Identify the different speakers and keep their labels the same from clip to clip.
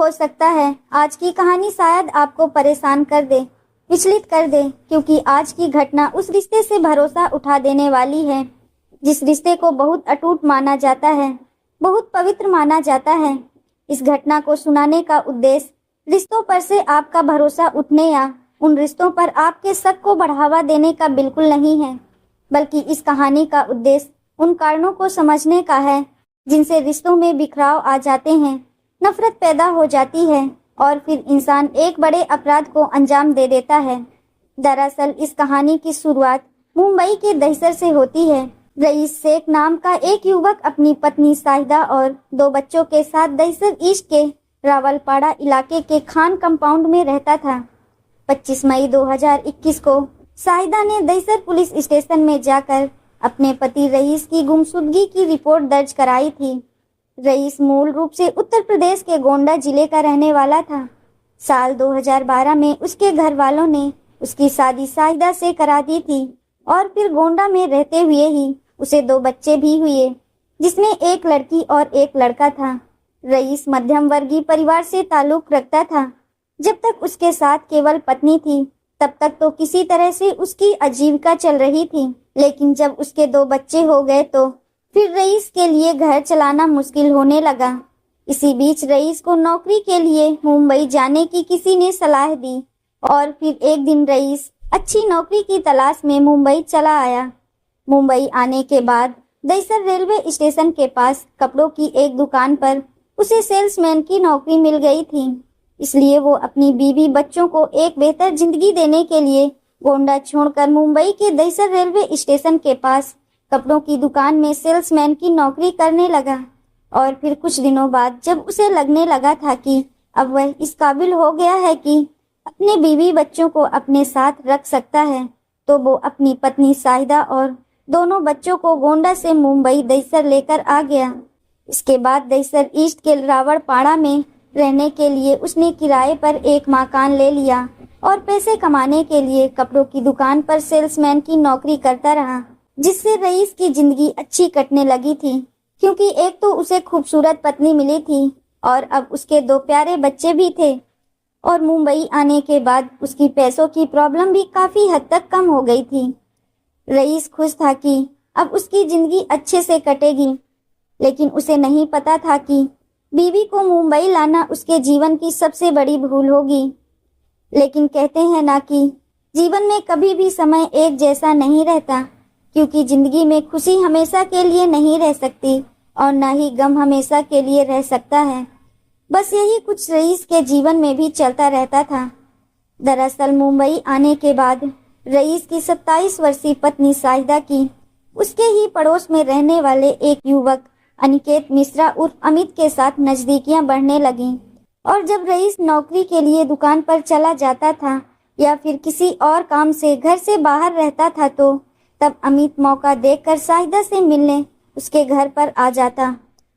Speaker 1: हो सकता है आज की कहानी शायद आपको परेशान कर दे, विचलित कर दे, क्योंकि आज की घटना उस रिश्ते से भरोसा उठा देने वाली है जिस रिश्ते को बहुत अटूट माना जाता है, बहुत पवित्र माना जाता है। इस घटना को सुनाने का उद्देश्य रिश्तों पर से आपका भरोसा उठने या उन रिश्तों पर आपके शक को बढ़ावा देने का बिल्कुल नहीं है, बल्कि इस कहानी का उद्देश्य उन कारणों को समझने का है जिनसे रिश्तों में बिखराव आ जाते हैं, नफरत पैदा हो जाती है और फिर इंसान एक बड़े अपराध को अंजाम दे देता है। दरअसल इस कहानी की शुरुआत मुंबई के दहिसर से होती है। रईस शेख नाम का एक युवक अपनी पत्नी शाहिदा और 2 बच्चों के साथ दहिसर ईस्ट के रावलपाड़ा इलाके के खान कंपाउंड में रहता था। 25 मई 2021 को शाहिदा ने दहिसर पुलिस स्टेशन में जाकर अपने पति रईस की गुमशुदगी की रिपोर्ट दर्ज कराई थी। रईस मूल रूप से उत्तर प्रदेश के गोंडा जिले का रहने वाला था। साल 2012 में उसके घर वालों ने उसकी शादी शाहिदा से करा दी थी और फिर गोंडा में रहते हुए ही उसे 2 बच्चे भी हुए, जिसमें एक लड़की और एक लड़का था। रईस मध्यम वर्गीय परिवार से ताल्लुक रखता था। जब तक उसके साथ केवल पत्नी थी तब तक तो किसी तरह से उसकी आजीविका चल रही थी, लेकिन जब उसके 2 बच्चे हो गए तो फिर रईस के लिए घर चलाना मुश्किल होने लगा। इसी बीच रईस को नौकरी के लिए मुंबई जाने की किसी ने सलाह दी और फिर एक दिन रईस अच्छी नौकरी की तलाश में मुंबई चला आया। मुंबई आने के बाद दहिसर रेलवे स्टेशन के पास कपड़ों की एक दुकान पर उसे सेल्समैन की नौकरी मिल गई थी। इसलिए वो अपनी बीवी बच्चों को एक बेहतर जिंदगी देने के लिए गोंडा छोड़कर मुंबई के दहिसर रेलवे स्टेशन के पास कपड़ों की दुकान में सेल्समैन की नौकरी करने लगा। और फिर कुछ दिनों बाद जब उसे लगने लगा था कि अब वह इस काबिल हो गया है कि अपने बीवी बच्चों को अपने साथ रख सकता है, तो वो अपनी पत्नी शाहिदा और दोनों बच्चों को गोंडा से मुंबई दहिसर लेकर आ गया। इसके बाद दहिसर ईस्ट के रावड़पाड़ा में रहने के लिए उसने किराए पर एक मकान ले लिया और पैसे कमाने के लिए कपड़ों की दुकान पर सेल्समैन की नौकरी करता रहा, जिससे रईस की जिंदगी अच्छी कटने लगी थी, क्योंकि एक तो उसे खूबसूरत पत्नी मिली थी और अब उसके 2 प्यारे बच्चे भी थे। और मुंबई आने के बाद उसकी पैसों की प्रॉब्लम भी काफी हद तक कम हो गई थी। रईस खुश था कि अब उसकी जिंदगी अच्छे से कटेगी, लेकिन उसे नहीं पता था कि बीवी को मुंबई लाना उसके जीवन की सबसे बड़ी भूल होगी। लेकिन कहते हैं ना कि जीवन में कभी भी समय एक जैसा नहीं रहता, क्योंकि जिंदगी में खुशी हमेशा के लिए नहीं रह सकती और ना ही गम हमेशा के लिए रह सकता है। बस यही कुछ रईस के जीवन में भी चलता रहता था। दरअसल मुंबई आने के बाद रईस की 27 वर्षीय पत्नी शाहिदा की उसके ही पड़ोस में रहने वाले एक युवक अनिकेत मिश्रा उर्फ अमित के साथ नजदीकियां बढ़ने लगीं। और जब रईस नौकरी के लिए दुकान पर चला जाता था या फिर किसी और काम से घर से बाहर रहता था, तो तब अमित मौका देखकर शाहिदा से मिलने उसके घर पर आ जाता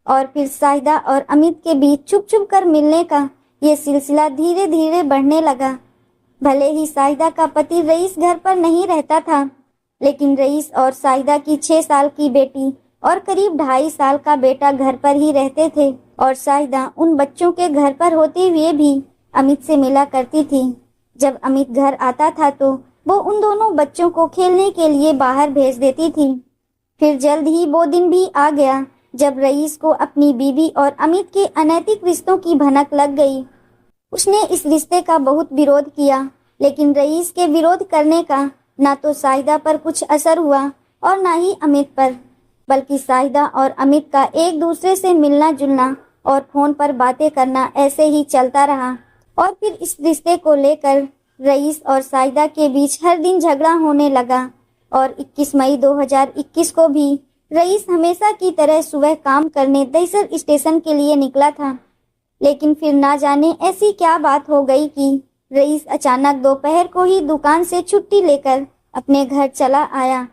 Speaker 1: और फिर शाहिदा और अमित के बीच छुप छुप कर मिलने का ये सिलसिला धीरे धीरे बढ़ने लगा। भले ही शाहिदा का पति रईस घर पर नहीं रहता था, लेकिन रईस और शाहिदा की 6 साल की बेटी और करीब 2.5 साल का बेटा घर पर ही रहते थे और शाहिदा उन बच्चों के घर पर होते हुए भी अमित से मिला करती थी। जब अमित घर आता था तो वो उन दोनों बच्चों को खेलने के लिए बाहर भेज देती थी। फिर जल्द ही वो दिन भी आ गया जब रईस को अपनी बीवी और अमित के अनैतिक रिश्तों की भनक लग गई। उसने इस रिश्ते का बहुत विरोध किया, लेकिन रईस के विरोध करने का ना तो शाहिदा पर कुछ असर हुआ और ना ही अमित पर, बल्कि शाहिदा और अमित का एक दूसरे से मिलना जुलना और फोन पर बातें करना ऐसे ही चलता रहा। और फिर इस रिश्ते को लेकर रईस और शाहिदा के बीच हर दिन झगड़ा होने लगा और 21 मई 2021 को भी रईस हमेशा की तरह सुबह काम करने दहिसर स्टेशन के लिए निकला था। लेकिन फिर ना जाने ऐसी क्या बात हो गई कि रईस अचानक दोपहर को ही दुकान से छुट्टी लेकर अपने घर चला आया।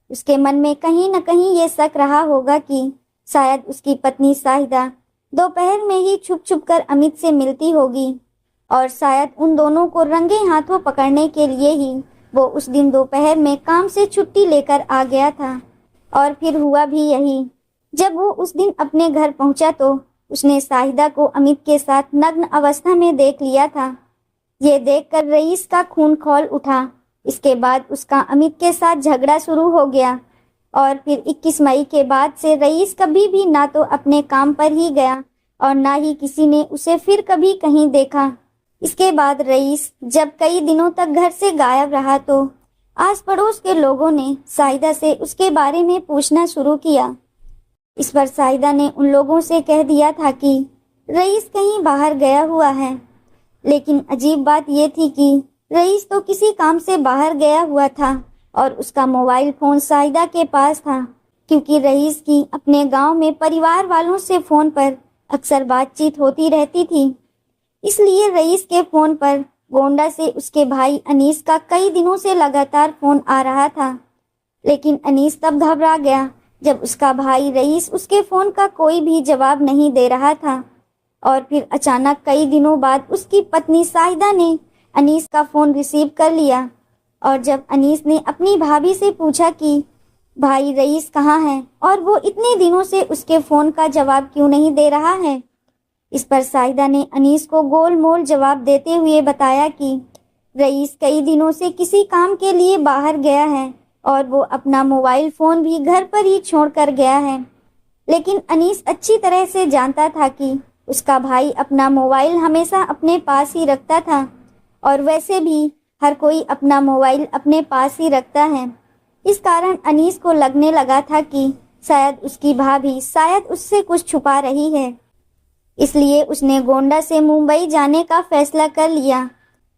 Speaker 1: उसके मन में कहीं न कहीं ये शक रहा होगा कि शायद उसकी पत्नी शाहिदा दोपहर में ही छुप छुप कर अमित से मिलती होगी और शायद उन दोनों को रंगे हाथों पकड़ने के लिए ही वो उस दिन दोपहर में काम से छुट्टी लेकर आ गया था। और फिर हुआ भी यही। जब वो उस दिन अपने घर पहुंचा तो उसने शाहिदा को अमित के साथ नग्न अवस्था में देख लिया था। ये देखकर रईस का खून खौल उठा। इसके बाद उसका अमित के साथ झगड़ा शुरू हो गया और फिर 21 मई के बाद से रईस कभी भी ना तो अपने काम पर ही गया और ना ही किसी ने उसे फिर कभी कहीं देखा। इसके बाद रईस जब कई दिनों तक घर से गायब रहा तो आस पड़ोस के लोगों ने शाहिदा से उसके बारे में पूछना शुरू किया। इस पर शाहिदा ने उन लोगों से कह दिया था कि रईस कहीं बाहर गया हुआ है। लेकिन अजीब बात यह थी कि रईस तो किसी काम से बाहर गया हुआ था और उसका मोबाइल फोन शाहिदा के पास था, क्योंकि रईस की अपने गांव में परिवार वालों से फोन पर अक्सर बातचीत होती रहती थी। इसलिए रईस के फोन पर गोंडा से उसके भाई अनीस का कई दिनों से लगातार फोन आ रहा था। लेकिन अनीस तब घबरा गया जब उसका भाई रईस उसके फोन का कोई भी जवाब नहीं दे रहा था। और फिर अचानक कई दिनों बाद उसकी पत्नी शाहिदा ने अनीस का फोन रिसीव कर लिया और जब अनीस ने अपनी भाभी से पूछा कि भाई रईस कहाँ है और वो इतने दिनों से उसके फोन का जवाब क्यों नहीं दे रहा है, इस पर शाहिदा ने अनीस को गोल मोल जवाब देते हुए बताया कि रईस कई दिनों से किसी काम के लिए बाहर गया है और वो अपना मोबाइल फ़ोन भी घर पर ही छोड़ कर गया है। लेकिन अनीस अच्छी तरह से जानता था कि उसका भाई अपना मोबाइल हमेशा अपने पास ही रखता था और वैसे भी हर कोई अपना मोबाइल अपने पास ही रखता है। इस कारण अनीस को लगने लगा था कि शायद उसकी भाभी शायद उससे कुछ छुपा रही है। इसलिए उसने गोंडा से मुंबई जाने का फैसला कर लिया।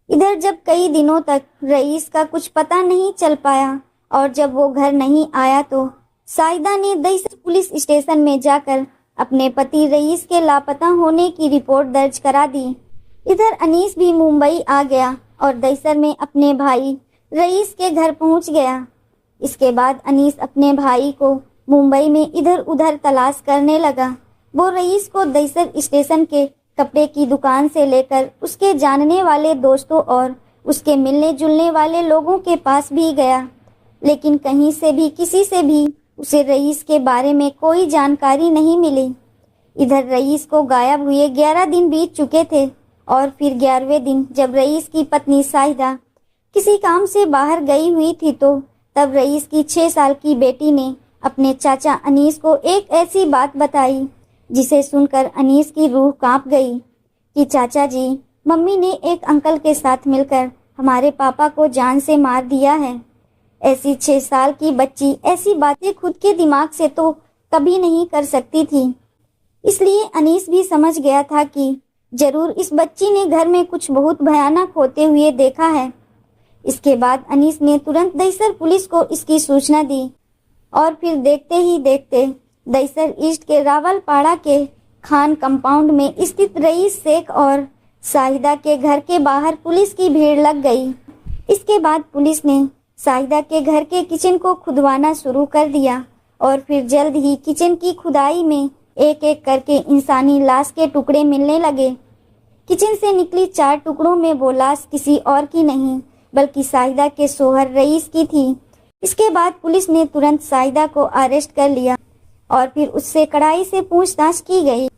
Speaker 1: इधर जब कई दिनों तक रईस का कुछ पता नहीं चल पाया और जब वो घर नहीं आया तो शाहिदा ने दहिसर पुलिस स्टेशन में जाकर अपने पति रईस के लापता होने की रिपोर्ट दर्ज करा दी। इधर अनीस भी मुंबई आ गया और दहिसर में अपने भाई रईस के घर पहुंच गया। इसके बाद अनीस अपने भाई को मुंबई में इधर उधर तलाश करने लगा। वो रईस को दहिसर स्टेशन के कपड़े की दुकान से लेकर उसके जानने वाले दोस्तों और उसके मिलने जुलने वाले लोगों के पास भी गया, लेकिन कहीं से भी किसी से भी उसे रईस के बारे में कोई जानकारी नहीं मिली। इधर रईस को गायब हुए 11 दिन बीत चुके थे और फिर 11वें दिन जब रईस की पत्नी शाहिदा किसी काम से बाहर गई हुई थी तो तब रईस की 6 साल की बेटी ने अपने चाचा अनीस को एक ऐसी बात बताई जिसे सुनकर अनीस की रूह कांप गई कि चाचा जी, मम्मी ने एक अंकल के साथ मिलकर हमारे पापा को जान से मार दिया है। ऐसी 6 साल की बच्ची ऐसी बातें खुद के दिमाग से तो कभी नहीं कर सकती थी। इसलिए अनीस भी समझ गया था कि जरूर इस बच्ची ने घर में कुछ बहुत भयानक होते हुए देखा है। इसके बाद अनीस ने तुरंत दहिसर पुलिस को इसकी सूचना दी और फिर देखते ही देखते दहिसर ईस्ट के रावलपाड़ा के खान कंपाउंड में स्थित रईस शेख और शाहिदा के घर के बाहर पुलिस की भीड़ लग गई। इसके बाद पुलिस ने शाहिदा के घर के किचन को खुदवाना शुरू कर दिया और फिर जल्द ही किचन की खुदाई में एक एक करके इंसानी लाश के टुकड़े मिलने लगे। किचन से निकली 4 टुकड़ों में वो लाश किसी और की नहीं बल्कि शाहिदा के शोहर रईस की थी। इसके बाद पुलिस ने तुरंत शाहिदा को अरेस्ट कर लिया और फिर उससे कड़ाई से पूछताछ की गई।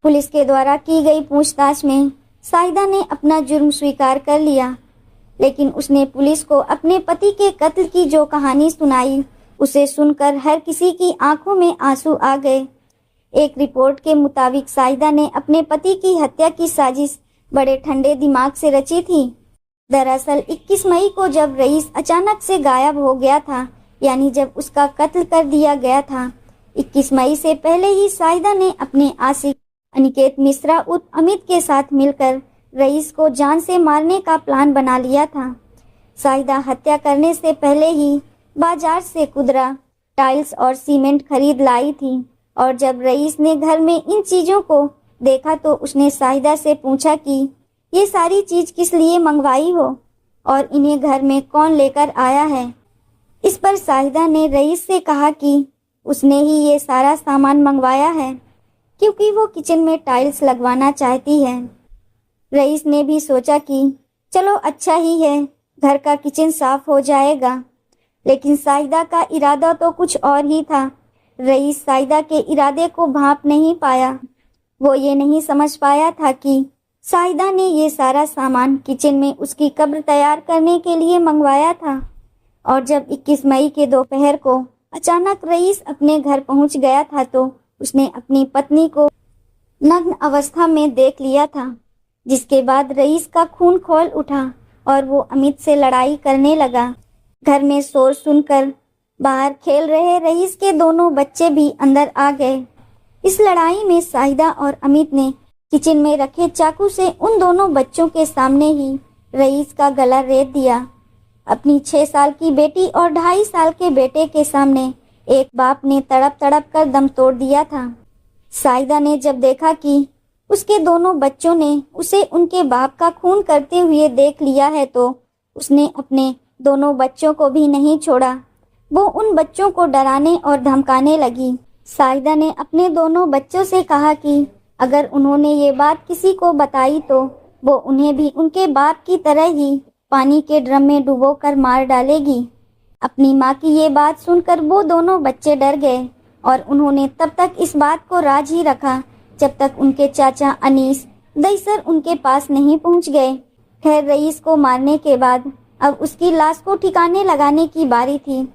Speaker 1: पुलिस के द्वारा की गई पूछताछ में शाहिदा ने अपना जुर्म स्वीकार कर लिया, लेकिन उसने पुलिस को अपने पति के कत्ल की जो कहानी सुनाई उसे सुनकर हर किसी की आंखों में आंसू आ गए। एक रिपोर्ट के मुताबिक शाहिदा ने अपने पति की हत्या की साजिश बड़े ठंडे दिमाग से रची थी। दरअसल 21 मई को जब रईस अचानक से गायब हो गया था, यानी जब उसका कत्ल कर दिया गया था, 21 मई से पहले ही शाहिदा ने अपने आशिक अनिकेत मिश्रा उर्फ अमित के साथ मिलकर रईस को जान से मारने का प्लान बना लिया था। शाहिदा हत्या करने से पहले ही बाजार से कुदरा, टाइल्स और सीमेंट खरीद लाई थी और जब रईस ने घर में इन चीज़ों को देखा तो उसने शाहिदा से पूछा कि ये सारी चीज़ किस लिए मंगवाई हो और इन्हें घर में कौन लेकर आया है। इस पर शाहिदा ने रईस से कहा कि उसने ही ये सारा सामान मंगवाया है क्योंकि वो किचन में टाइल्स लगवाना चाहती है। रईस ने भी सोचा कि चलो अच्छा ही है, घर का किचन साफ हो जाएगा, लेकिन शाहिदा का इरादा तो कुछ और ही था। रईस शाहिदा के इरादे को भांप नहीं पाया। वो ये नहीं समझ पाया था कि साहिदा ने ये सारा सामान किचन में उसकी कब्र तैयार करने के लिए मंगवाया था। और जब 21 मई के दोपहर को अचानक रईस अपने घर पहुंच गया था तो उसने अपनी पत्नी को नग्न अवस्था में देख लिया था, जिसके बाद रईस का खून खौल उठा और वो अमित से लड़ाई करने लगा। घर में शोर सुनकर बाहर खेल रहे रईस के दोनों बच्चे भी अंदर आ गए। इस लड़ाई में साहिदा और अमित ने किचन में रखे चाकू से उन दोनों बच्चों के सामने ही रईस का गला रेत दिया। अपनी 6 साल की बेटी और 2.5 साल के बेटे के सामने एक बाप ने तड़प तड़प कर दम तोड़ दिया था। साहिदा ने जब देखा कि उसके दोनों बच्चों ने उसे उनके बाप का खून करते हुए देख लिया है तो उसने अपने दोनों बच्चों को भी नहीं छोड़ा। वो उन बच्चों को डराने और धमकाने लगी। साहिदा ने अपने दोनों बच्चों से कहा कि अगर उन्होंने ये बात किसी को बताई तो वो उन्हें भी उनके बाप की तरह ही पानी के ड्रम में डुबोकर मार डालेगी। अपनी माँ की ये बात सुनकर वो दोनों बच्चे डर गए और उन्होंने तब तक इस बात को राज ही रखा जब तक उनके चाचा अनीस दईसर उनके पास नहीं पहुंच गए। खैर, रईस को मारने के बाद अब उसकी लाश को ठिकाने लगाने की बारी थी।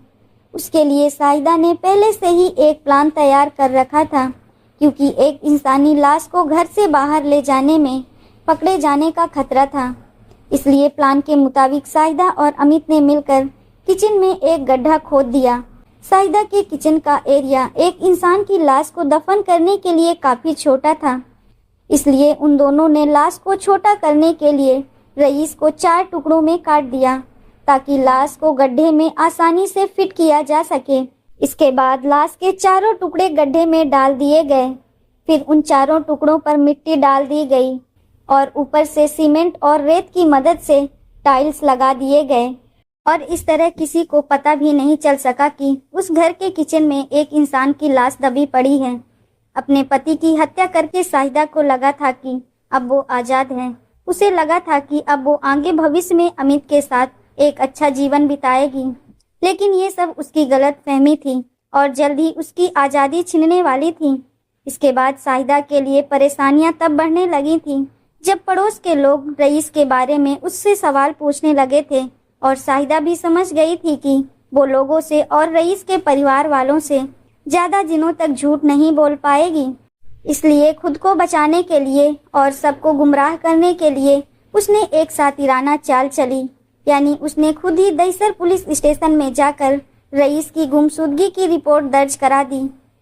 Speaker 1: उसके लिए साहिदा ने पहले से ही एक प्लान तैयार कर रखा था, क्योंकि एक इंसानी लाश को घर से बाहर ले जाने में पकड़े जाने का खतरा था। इसलिए प्लान के मुताबिक साहिदा और अमित ने मिलकर किचन में एक गड्ढा खोद दिया। साहिदा के किचन का एरिया एक इंसान की लाश को दफन करने के लिए काफी छोटा था, इसलिए उन दोनों ने लाश को छोटा करने के लिए रईस को 4 टुकड़ों में काट दिया ताकि लाश को गड्ढे में आसानी से फिट किया जा सके। इसके बाद लाश के चारों टुकड़े गड्ढे में डाल दिए गए। फिर उन चारों टुकड़ों पर मिट्टी डाल दी गई और ऊपर से सीमेंट और रेत की मदद से टाइल्स लगा दिए गए। और इस तरह किसी को पता भी नहीं चल सका कि उस घर के किचन में एक इंसान की लाश दबी पड़ी है। अपने पति की हत्या करके साहिदा को लगा था कि अब वो आज़ाद है। उसे लगा था कि अब वो आगे भविष्य में अमित के साथ एक अच्छा जीवन बिताएगी, लेकिन ये सब उसकी गलत फहमी थी और जल्द ही उसकी आज़ादी छीनने वाली थी। इसके बाद साहिदा के लिए परेशानियां तब बढ़ने लगी थी जब पड़ोस के लोग रईस के बारे में उससे सवाल पूछने लगे थे और साहिदा भी समझ गई थी कि वो लोगों से और रईस के परिवार वालों से ज़्यादा दिनों तक झूठ नहीं बोल पाएगी। इसलिए खुद को बचाने के लिए और सबको गुमराह करने के लिए उसने एक सातिराना चाल चली, यानी उसने खुद ही दईसर पुलिस स्टेशन में जाकर रईस की गुमशुदगी की रिपोर्ट दर्ज करा दी।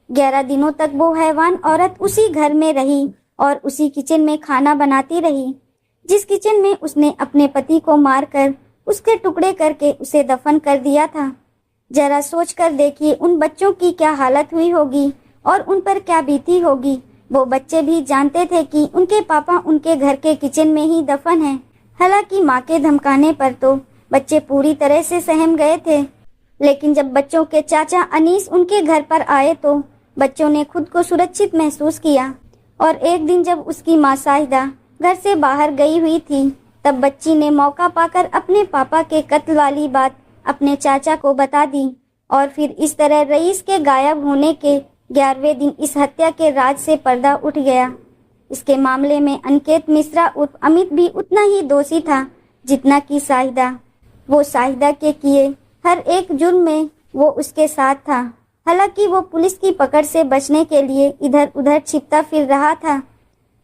Speaker 1: 11 दिनों तक वो हैवान औरत उसी घर में रही और उसी किचन में खाना बनाती रही, जिस किचन में उसने अपने पति को मारकर उसके टुकड़े करके उसे दफन कर दिया था। जरा सोच कर देखिए उन बच्चों की क्या हालत हुई होगी और उन पर क्या बीती होगी। वो बच्चे भी जानते थे कि उनके पापा उनके घर के किचन में ही दफन हैं। हालांकि माँ के धमकाने पर तो बच्चे पूरी तरह से सहम गए थे, लेकिन जब बच्चों के चाचा अनीस उनके घर पर आए तो बच्चों ने खुद को सुरक्षित महसूस किया। और एक दिन जब उसकी माँ साहिदा घर से बाहर गई हुई थी तब बच्ची ने मौका पाकर अपने पापा के कत्ल वाली बात अपने चाचा को बता दी और फिर इस तरह रईस के गायब होने के 11वें दिन इस हत्या के राज से पर्दा उठ गया। इसके मामले में अनिकेत मिश्रा उर्फ अमित भी उतना ही दोषी था जितना कि साहिदा। वो साहिदा के किए हर एक जुर्म में वो उसके साथ था। हालांकि वो पुलिस की पकड़ से बचने के लिए इधर उधर छिपता फिर रहा था,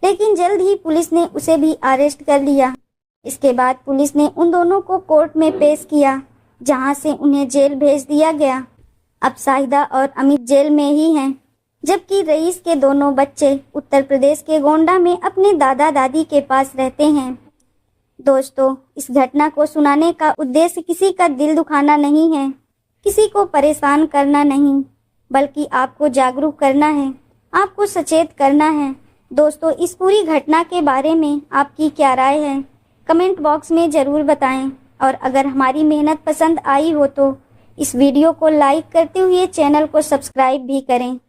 Speaker 1: लेकिन जल्द ही पुलिस ने उसे भी अरेस्ट कर लिया। इसके बाद पुलिस ने उन दोनों को कोर्ट में पेश किया, जहां से उन्हें जेल भेज दिया गया। अब साहिदा और अमित जेल में ही हैं, जबकि रईस के दोनों बच्चे उत्तर प्रदेश के गोंडा में अपने दादा दादी के पास रहते हैं। दोस्तों, इस घटना को सुनाने का उद्देश्य किसी का दिल दुखाना नहीं है, किसी को परेशान करना नहीं, बल्कि आपको जागरूक करना है, आपको सचेत करना है। दोस्तों, इस पूरी घटना के बारे में आपकी क्या राय है, कमेंट बॉक्स में ज़रूर बताएं। और अगर हमारी मेहनत पसंद आई हो तो इस वीडियो को लाइक करते हुए चैनल को सब्सक्राइब भी करें।